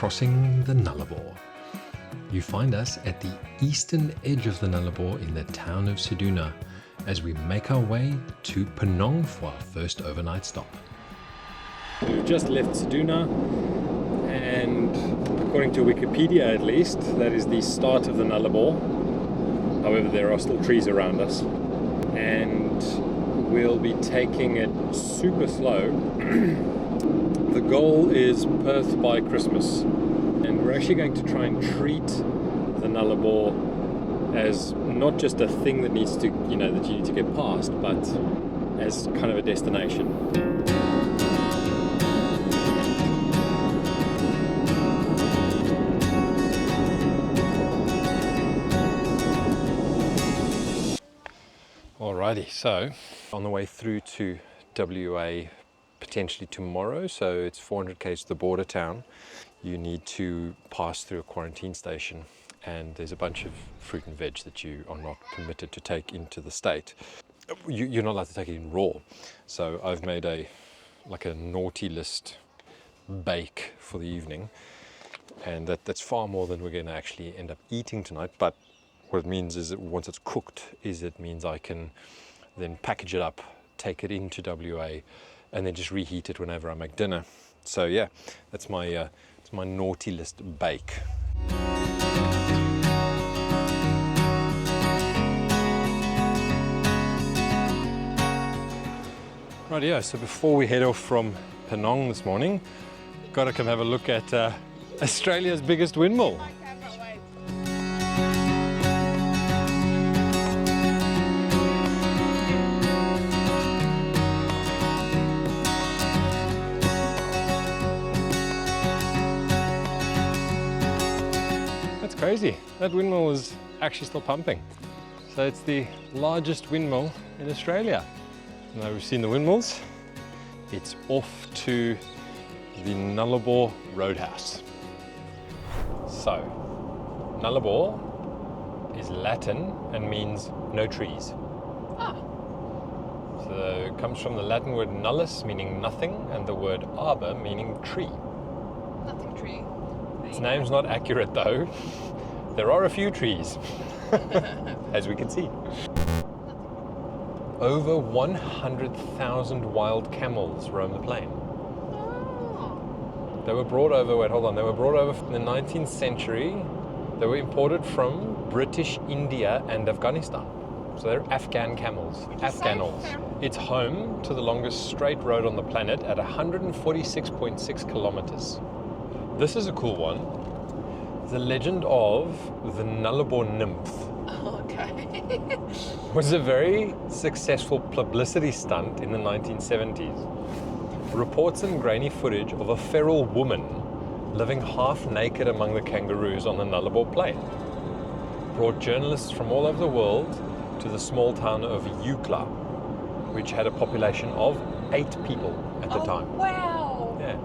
crossing the Nullarbor. You find us at the eastern edge of the Nullarbor in the town of Ceduna as we make our way to Penang for our first overnight stop. We've just left Ceduna, and according to Wikipedia at least, that is the start of the Nullarbor. However, there are still trees around us, and we'll be taking it super slow. The goal is Perth by Christmas, and we're actually going to try and treat the Nullarbor as not just a thing that needs to, that you need to get past, but as kind of a destination. Alrighty, so on the way through to WA potentially tomorrow, so it's 400 k's to the border town. You need to pass through a quarantine station, and there's a bunch of fruit and veg that you are not permitted to take into the state. You're not allowed to take it in raw. So I've made a naughty list bake for the evening, and that's far more than we're going to actually end up eating tonight. But what it means is that once it's cooked, it means I can then package it up, take it into WA, and then just reheat it whenever I make dinner. So yeah, that's my naughty list bake. Rightio, so before we head off from Penang this morning, got to come have a look at Australia's biggest windmill. Crazy. That windmill is actually still pumping. So it's the largest windmill in Australia. Now we've seen the windmills, it's off to the Nullarbor Roadhouse. So, Nullarbor is Latin and means no trees. So it comes from the Latin word nullus, meaning nothing, and the word arbor, meaning tree. Nothing tree. Its name's not accurate though. There are a few trees, as we can see. Over 100,000 wild camels roam the plain. Oh. They were brought over, they were brought over in the 19th century. They were imported from British India and Afghanistan. So they're Afghan camels, Afghanals. It's home to the longest straight road on the planet at 146.6 kilometers. This is a cool one. The legend of the Nullarbor nymph. Okay. Was a very successful publicity stunt in the 1970s. Reports and grainy footage of a feral woman living half naked among the kangaroos on the Nullarbor Plain brought journalists from all over the world to the small town of Eucla, which had a population of 8 people at the time. Wow! Yeah.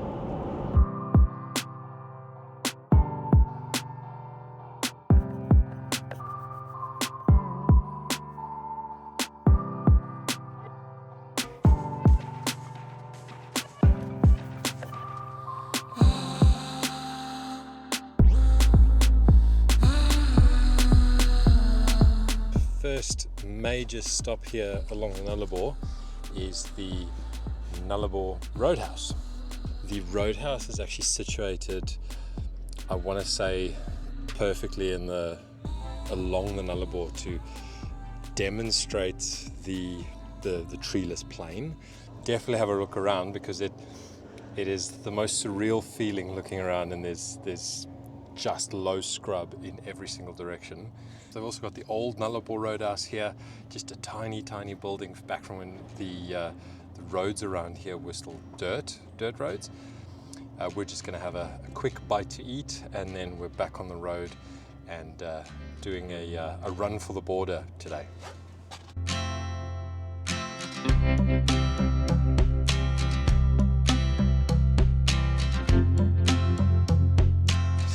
First major stop here along the Nullarbor is the Nullarbor Roadhouse. The roadhouse is actually situated, I want to say, perfectly along the Nullarbor to demonstrate the treeless plain. Definitely have a look around, because it is the most surreal feeling looking around, and there's just low scrub in every single direction. They've also got the old Nullarbor Roadhouse here, just a tiny building back from when the roads around here were still dirt roads. We're just going to have a quick bite to eat, and then we're back on the road and doing a run for the border today.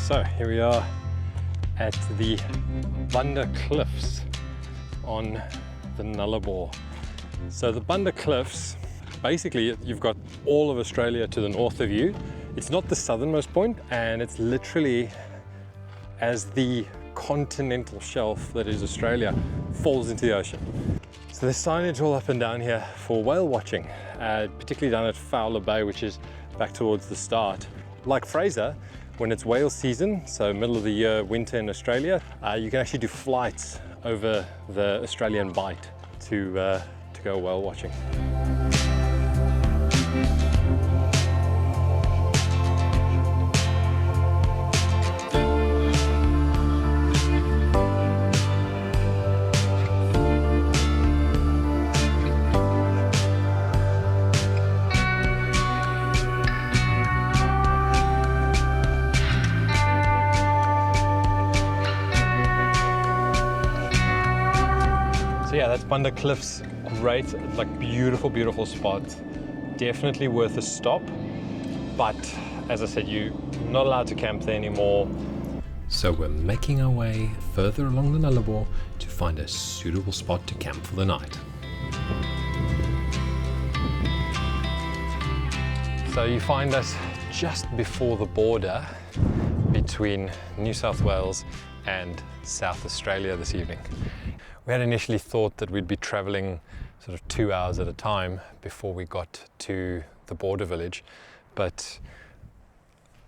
So here we are at the Bunda Cliffs on the Nullarbor. So the Bunda Cliffs, basically you've got all of Australia to the north of you, It's not the southernmost point, and it's literally as the continental shelf that is Australia falls into the ocean. So there's signage all up and down here for whale watching, particularly down at Fowler Bay, which is back towards the start. Like Fraser, when it's whale season, so middle of the year, winter in Australia, you can actually do flights over the Australian Bight to go whale watching. Yeah, that's Bunda Cliffs. Great, like beautiful, beautiful spot. Definitely worth a stop. But as I said, you're not allowed to camp there anymore. So we're making our way further along the Nullarbor to find a suitable spot to camp for the night. So you find us just before the border between New South Wales and South Australia this evening. We had initially thought that we'd be traveling sort of 2 hours at a time before we got to the border village, but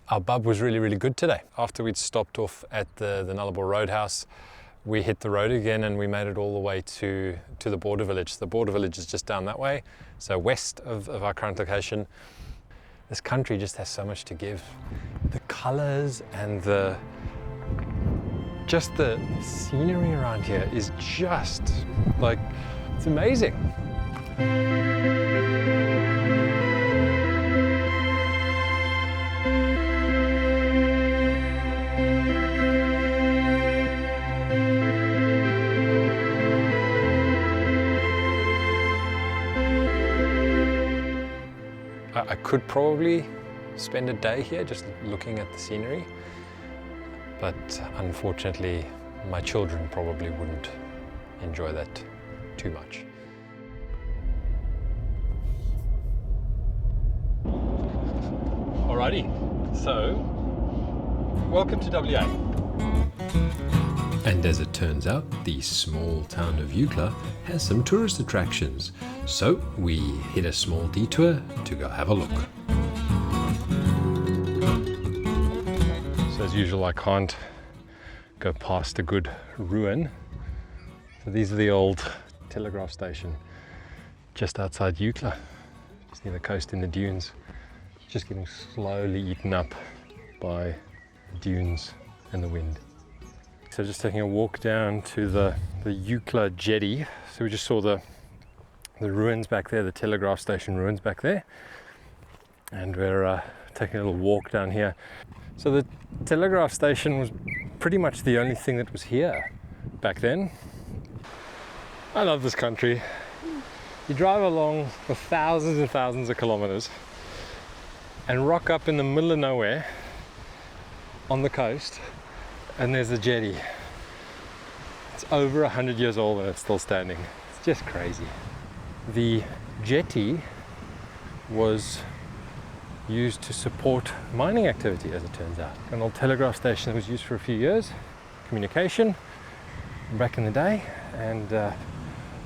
our bub was really, really good today. After we'd stopped off at the Nullarbor Roadhouse, we hit the road again and we made it all the way to the border village. The border village is just down that way, so west of our current location. This country just has so much to give. The colors and just the scenery around here is just like, it's amazing. I could probably spend a day here just looking at the scenery, but unfortunately my children probably wouldn't enjoy that too much. Alrighty, so welcome to WA. And as it turns out, the small town of Eucla has some tourist attractions, so we hit a small detour to go have a look. So as usual, I can't go past a good ruin. So these are the old telegraph station just outside Eucla, just near the coast in the dunes, just getting slowly eaten up by the dunes and the wind. So just taking a walk down to the Eucla jetty. So we just saw the ruins back there, the telegraph station ruins back there. And we're taking a little walk down here. So the telegraph station was pretty much the only thing that was here back then. I love this country. You drive along for thousands and thousands of kilometers and rock up in the middle of nowhere on the coast, and there's a jetty. It's over 100 years old and it's still standing. It's just crazy. The jetty was used to support mining activity, as it turns out. An old telegraph station that was used for a few years, communication back in the day, and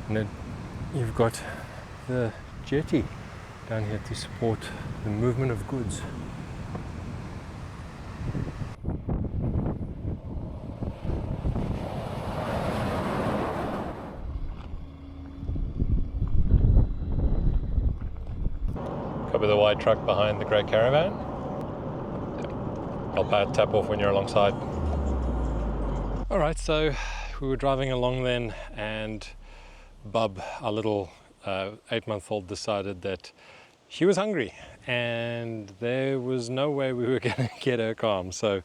then you've got the jetty down here to support the movement of goods. Copy the white truck behind the grey caravan. I'll tap off when you're alongside. All right, so we were driving along then, and Bub, our little 8-month-old, decided that she was hungry and there was no way we were going to get her calm. So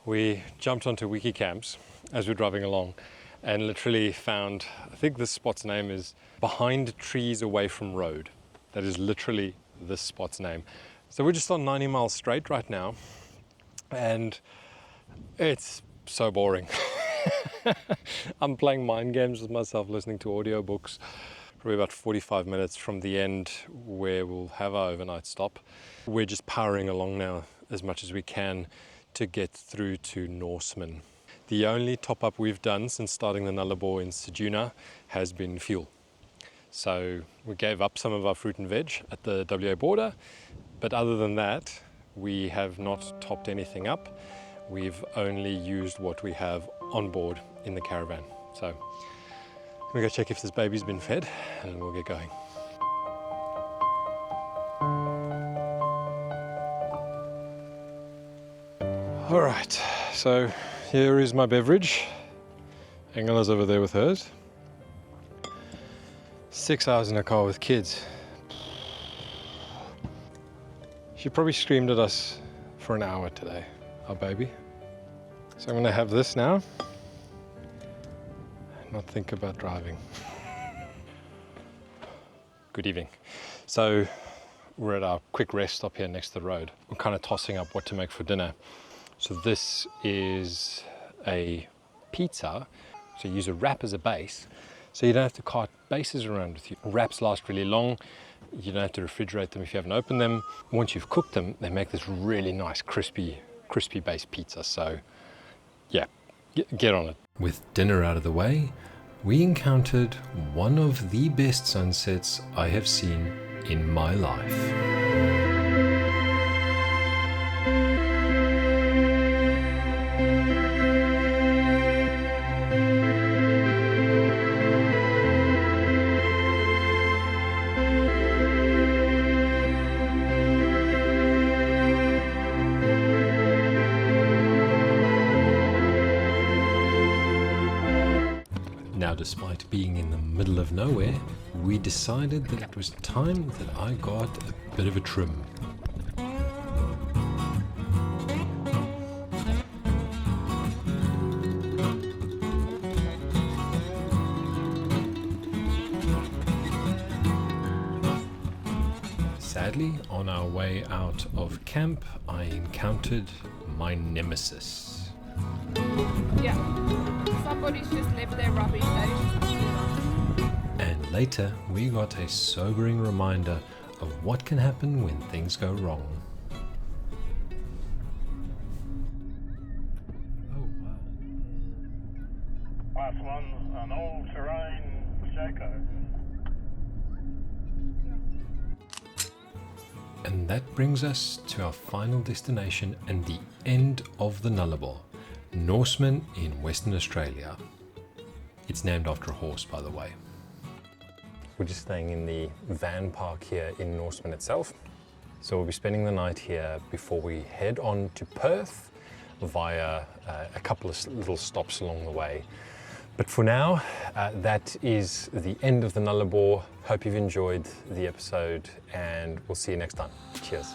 we jumped onto Wiki Camps as we were driving along and literally found, I think this spot's name is Behind Trees Away from Road. That is literally this spot's name. So we're just on 90 miles straight right now, and it's so boring. I'm playing mind games with myself, listening to audiobooks, probably about 45 minutes from the end where we'll have our overnight stop. We're just powering along now as much as we can to get through to Norseman. The only top up we've done since starting the Nullarbor in Sejuna has been fuel. So we gave up some of our fruit and veg at the WA border, but other than that, we have not topped anything up. We've only used what we have on board in the caravan. So we'll go check if this baby's been fed and we'll get going. All right, so here is my beverage. Angela's over there with hers. 6 hours in a car with kids. She probably screamed at us for an hour today, our baby. So I'm gonna have this now and not think about driving. Good evening. So we're at our quick rest stop here next to the road. We're kind of tossing up what to make for dinner. So this is a pizza. So you use a wrap as a base, so you don't have to cart bases around with you. Wraps last really long. You don't have to refrigerate them if you haven't opened them. Once you've cooked them, they make this really nice crispy base pizza. So yeah, get on it. With dinner out of the way, we encountered one of the best sunsets I have seen in my life. Now, despite being in the middle of nowhere, we decided that it was time that I got a bit of a trim. Sadly, on our way out of camp, I encountered my nemesis. Yeah. Somebody's just left their rubbish. That is just And later, we got a sobering reminder of what can happen when things go wrong. Oh, wow. Class 1's an all-terrain Shaco. And that brings us to our final destination and the end of the Nullarbor, Norseman in Western Australia. It's named after a horse, by the way. We're just staying in the van park here in Norseman itself. So we'll be spending the night here before we head on to Perth via a couple of little stops along the way. But for now, that is the end of the Nullarbor. Hope you've enjoyed the episode and we'll see you next time. Cheers.